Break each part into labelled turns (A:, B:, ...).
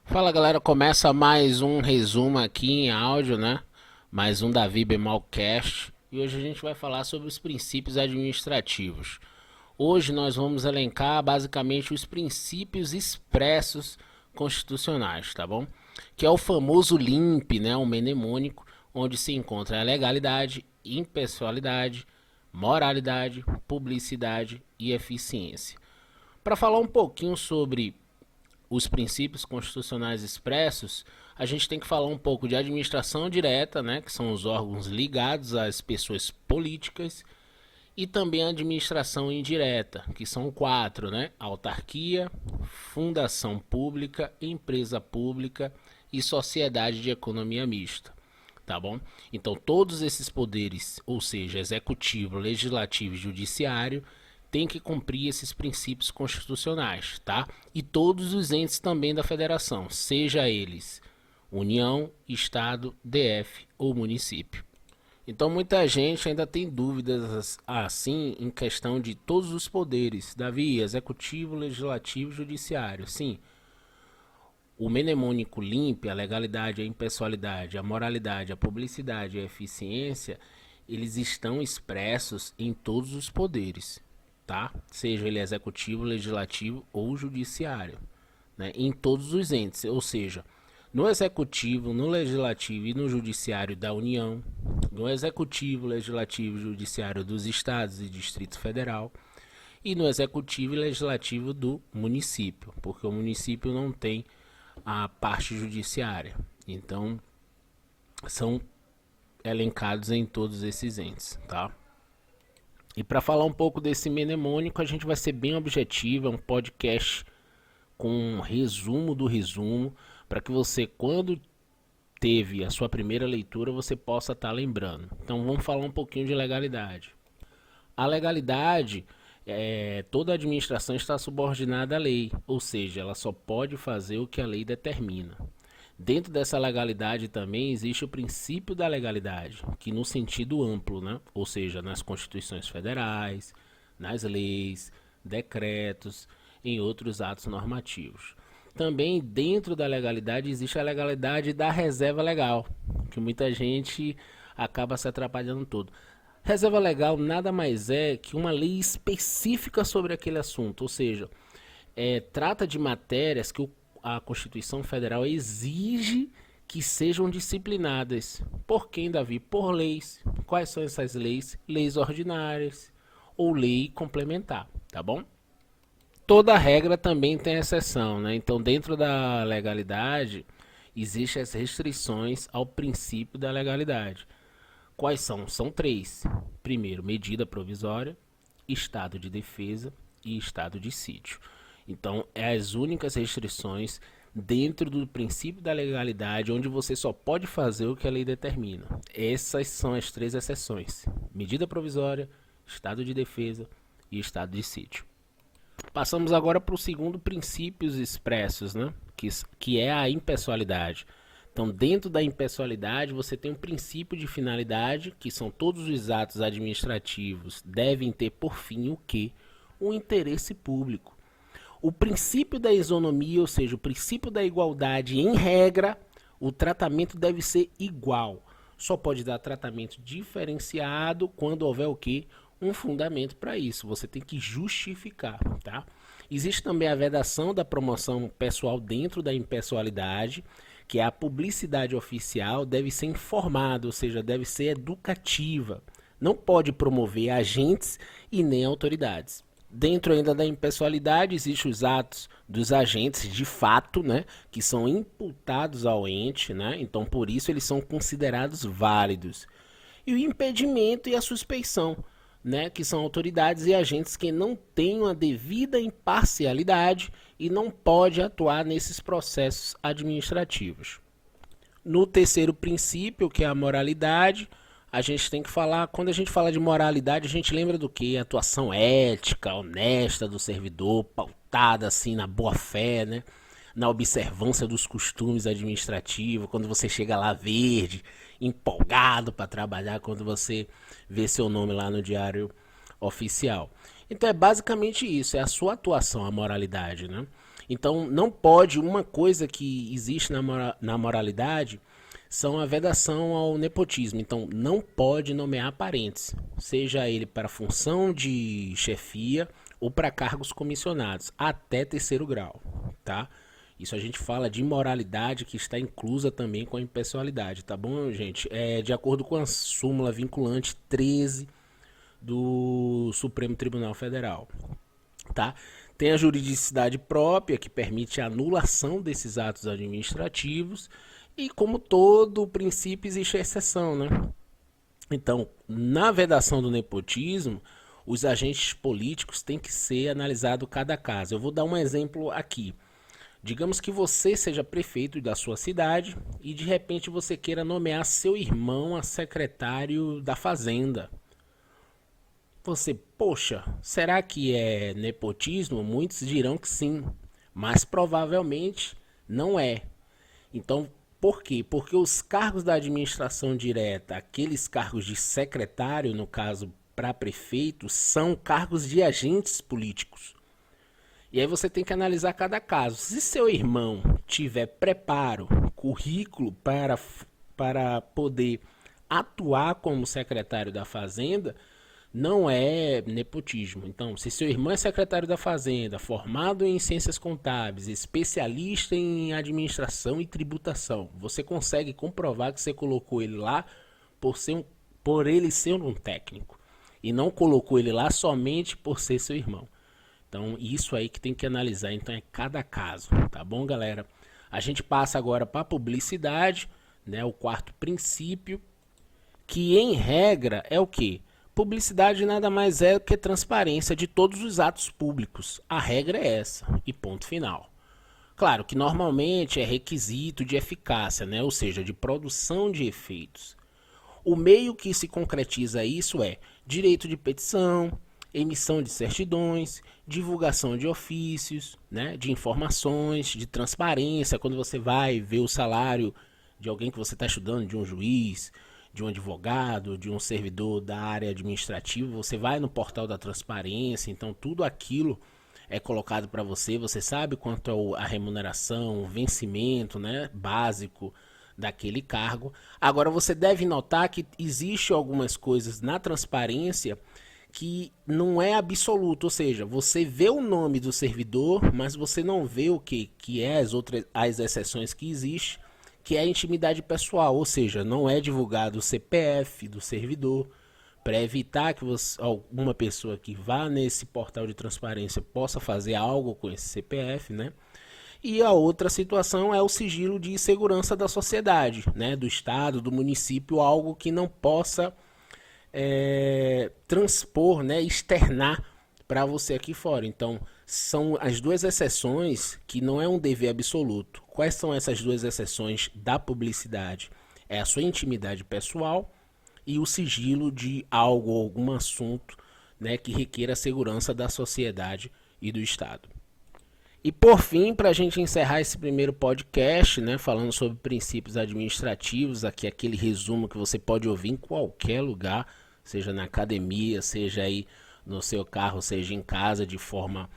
A: Fala galera, começa mais um resumo aqui em áudio, né? Mais um Davi Bemalcast. E hoje a gente vai falar sobre os princípios administrativos. Hoje nós vamos elencar basicamente os princípios expressos constitucionais, tá bom? Que é o famoso LIMP, né? O mnemônico, onde se encontra a legalidade, impessoalidade, moralidade, publicidade e eficiência. Para falar um pouquinho sobre os princípios constitucionais expressos, a gente tem que falar um pouco de administração direta, né, que são os órgãos ligados às pessoas políticas, e também a administração indireta, que são quatro, né, autarquia, fundação pública, empresa pública e sociedade de economia mista. Tá bom? Então, todos esses poderes, ou seja, executivo, legislativo e judiciário, tem que cumprir esses princípios constitucionais, tá? E todos os entes também da federação, seja eles União, Estado, DF ou município. Então muita gente ainda tem dúvidas assim em questão de todos os poderes, Davi, executivo, legislativo, judiciário. Sim, o mnemônico LIMP, a legalidade, a impessoalidade, a moralidade, a publicidade e a eficiência, eles estão expressos em todos os poderes, tá? Seja ele executivo, legislativo ou judiciário, né? Em todos os entes, ou seja, no executivo, no legislativo e no judiciário da União, no executivo, legislativo e judiciário dos estados e Distrito Federal e no executivo e legislativo do município, porque o município não tem a parte judiciária. Então, são elencados em todos esses entes, tá? E para falar um pouco desse mnemônico, a gente vai ser bem objetivo, é um podcast com um resumo do resumo, para que você, quando teve a sua primeira leitura, você possa estar lembrando. Então, vamos falar um pouquinho de legalidade. A legalidade, toda a administração está subordinada à lei, ou seja, ela só pode fazer o que a lei determina. Dentro dessa legalidade também existe o princípio da legalidade, que no sentido amplo, né? Ou seja, nas constituições federais, nas leis, decretos, em outros atos normativos. Também dentro da legalidade existe a legalidade da reserva legal, que muita gente acaba se atrapalhando todo. Reserva legal nada mais é que uma lei específica sobre aquele assunto, ou seja, trata de matérias que a Constituição Federal exige que sejam disciplinadas. Por quem, Davi? Por leis. Quais são essas leis? Leis ordinárias ou lei complementar, tá bom? Toda regra também tem exceção, né? Então, dentro da legalidade, existem as restrições ao princípio da legalidade. Quais são? São três. Primeiro, medida provisória, estado de defesa e estado de sítio. Então, é as únicas restrições dentro do princípio da legalidade onde você só pode fazer o que a lei determina. Essas são as três exceções: medida provisória, estado de defesa e estado de sítio. Passamos agora para o segundo princípios expressos, né? que é a impessoalidade. Então, dentro da impessoalidade, você tem um princípio de finalidade, que são todos os atos administrativos devem ter por fim o quê? O interesse público. O princípio da isonomia, ou seja, o princípio da igualdade, em regra, o tratamento deve ser igual. Só pode dar tratamento diferenciado quando houver o quê? Um fundamento para isso. Você tem que justificar, tá? Existe também a vedação da promoção pessoal dentro da impessoalidade, que é a publicidade oficial deve ser informada, ou seja, deve ser educativa. Não pode promover agentes e nem autoridades. Dentro ainda da impessoalidade, existem os atos dos agentes de fato, né, que são imputados ao ente, né, então por isso eles são considerados válidos. E o impedimento e a suspeição, né, que são autoridades e agentes que não têm a devida imparcialidade e não pode atuar nesses processos administrativos. No terceiro princípio, que é a moralidade, a gente tem que falar, quando a gente fala de moralidade, a gente lembra do que? Atuação ética, honesta do servidor, pautada assim na boa fé, né? Na observância dos costumes administrativos, quando você chega lá verde, empolgado para trabalhar, quando você vê seu nome lá no diário oficial. Então é basicamente isso, é a sua atuação, a moralidade, né? Então, não pode, uma coisa que existe na moralidade são a vedação ao nepotismo. Então, não pode nomear parentes, seja ele para função de chefia ou para cargos comissionados, até terceiro grau, tá? Isso a gente fala de moralidade que está inclusa também com a impessoalidade, tá bom, gente? De acordo com a súmula vinculante 13 do Supremo Tribunal Federal, tá? Tem a juridicidade própria, que permite a anulação desses atos administrativos, e como todo princípio existe a exceção, né? Então, na vedação do nepotismo, os agentes políticos têm que ser analisado cada caso. Eu vou dar um exemplo aqui. Digamos que você seja prefeito da sua cidade e de repente você queira nomear seu irmão a secretário da Fazenda. Você, poxa, será que é nepotismo? Muitos dirão que sim, mas provavelmente não é. Então, por quê? Porque os cargos da administração direta, aqueles cargos de secretário, no caso para prefeito, são cargos de agentes políticos. E aí você tem que analisar cada caso. Se seu irmão tiver preparo, currículo para poder atuar como secretário da Fazenda, não é nepotismo. Então, se seu irmão é secretário da Fazenda, formado em ciências contábeis, especialista em administração e tributação, você consegue comprovar que você colocou ele lá por ele ser um técnico e não colocou ele lá somente por ser seu irmão. Então, isso aí que tem que analisar. Então, é cada caso, tá bom, galera? A gente passa agora para a publicidade, né? O quarto princípio, que em regra é o quê? Publicidade nada mais é do que transparência de todos os atos públicos. A regra é essa, e ponto final. Claro que normalmente é requisito de eficácia, né? Ou seja, de produção de efeitos. O meio que se concretiza isso é direito de petição, emissão de certidões, divulgação de ofícios, né, de informações, de transparência, quando você vai ver o salário de alguém que você está estudando, de um juiz, de um advogado, de um servidor da área administrativa, você vai no portal da transparência, então tudo aquilo é colocado para você, você sabe quanto é a remuneração, o vencimento, né, básico daquele cargo. Agora você deve notar que existe algumas coisas na transparência que não é absoluto, ou seja, você vê o nome do servidor, mas você não vê o que é as exceções que existem, que é a intimidade pessoal, ou seja, não é divulgado o CPF do servidor, para evitar que alguma pessoa que vá nesse portal de transparência possa fazer algo com esse CPF, né? E a outra situação é o sigilo de segurança da sociedade, né? Do estado, do município, algo que não possa transpor, né, externar para você aqui fora. Então, são as duas exceções que não é um dever absoluto. Quais são essas duas exceções da publicidade? É a sua intimidade pessoal e o sigilo de algo ou algum assunto, né, que requer a segurança da sociedade e do Estado. E por fim, para a gente encerrar esse primeiro podcast, né, falando sobre princípios administrativos, aqui aquele resumo que você pode ouvir em qualquer lugar, seja na academia, seja aí no seu carro, seja em casa, de forma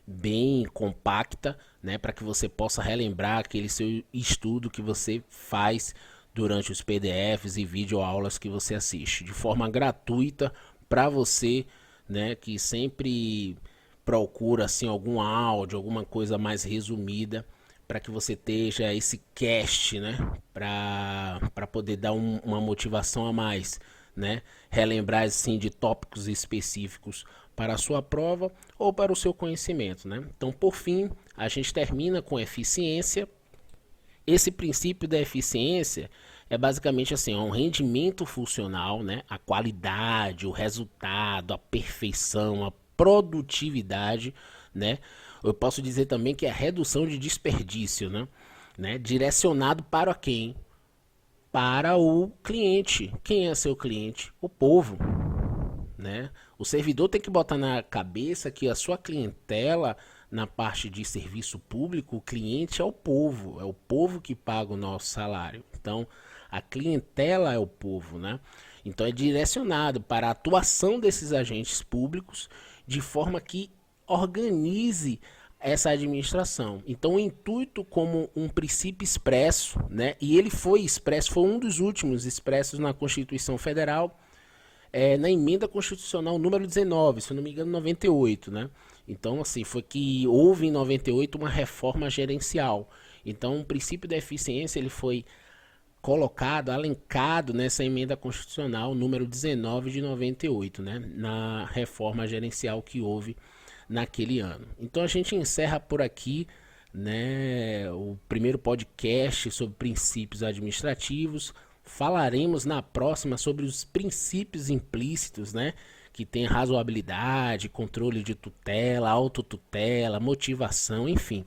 A: bem compacta, né, para que você possa relembrar aquele seu estudo que você faz durante os PDFs e videoaulas que você assiste, de forma gratuita para você, né, que sempre procura assim algum áudio, alguma coisa mais resumida, para que você esteja esse cast, né, para poder dar uma motivação a mais, né, relembrar assim de tópicos específicos para a sua prova ou para o seu conhecimento, né? Então, por fim, a gente termina com eficiência. Esse princípio da eficiência é basicamente assim, um rendimento funcional, né? A qualidade, o resultado, a perfeição, a produtividade, né? Eu posso dizer também que é a redução de desperdício, né? Direcionado para quem? Para o cliente. Quem é seu cliente? O povo, né? O servidor tem que botar na cabeça que a sua clientela, na parte de serviço público, o cliente é o povo que paga o nosso salário. Então, a clientela é o povo, né? Então, é direcionado para a atuação desses agentes públicos de forma que organize essa administração. Então, o intuito como um princípio expresso, né, e ele foi expresso, foi um dos últimos expressos na Constituição Federal, na emenda constitucional número 19, se eu não me engano, 98, né? Então, assim, foi que houve em 98 uma reforma gerencial. Então, o princípio da eficiência ele foi colocado, alencado nessa emenda constitucional número 19 de 98, né? Na reforma gerencial que houve naquele ano. Então, a gente encerra por aqui, né, o primeiro podcast sobre princípios administrativos. Falaremos na próxima sobre os princípios implícitos, né? Que tem razoabilidade, controle de tutela, autotutela, motivação, enfim,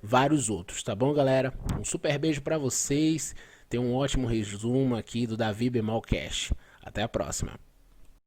A: vários outros, tá bom, galera? Um super beijo para vocês. Tem um ótimo resumo aqui do Davi Bemol Cash. Até a próxima.